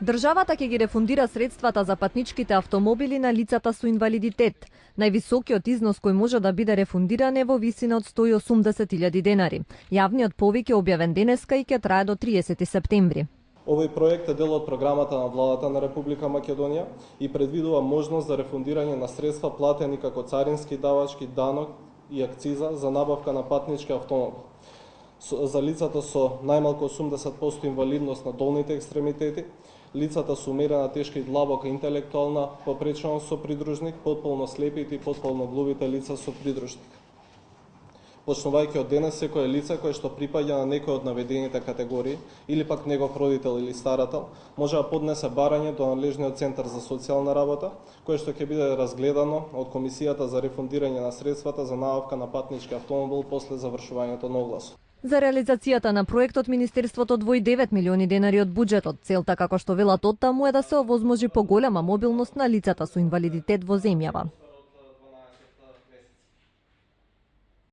Државата ќе ги рефундира средствата за патничките автомобили на лицата со инвалидитет. Највисокиот износ кој може да биде рефундиран е во висина од 180.000 денари. Јавниот повик е објавен денеска и ќе трае до 30 септември. Овој проект е дел од програмата на владата на Република Македонија и предвидува можност за рефундирање на средства платени како царински давачки, данок и акциза за набавка на патнички автомобил. За лицата со најмалку 80% инвалидност на долните екстремитети, лицата со умерена тешка и длабока интелектуална попреченост со придружник, потполно слепите и потполно глувите лица со придружник. Почнувајќи од денес, секое лице кое што припаѓа на некој од наведените категории или пак негов родител или старател, може да поднесе барање до надлежниот центар за социјална работа, кое што ќе биде разгледано од Комисијата за рефундирање на средствата за набавка на патнички автомобил после завршувањето на огласот. За реализацијата на проектот Министерството одвои 9 милиони денари од буџетот. Целта, како што велат оттаму, е да се овозможи поголема мобилност на лицата со инвалидитет во земјава.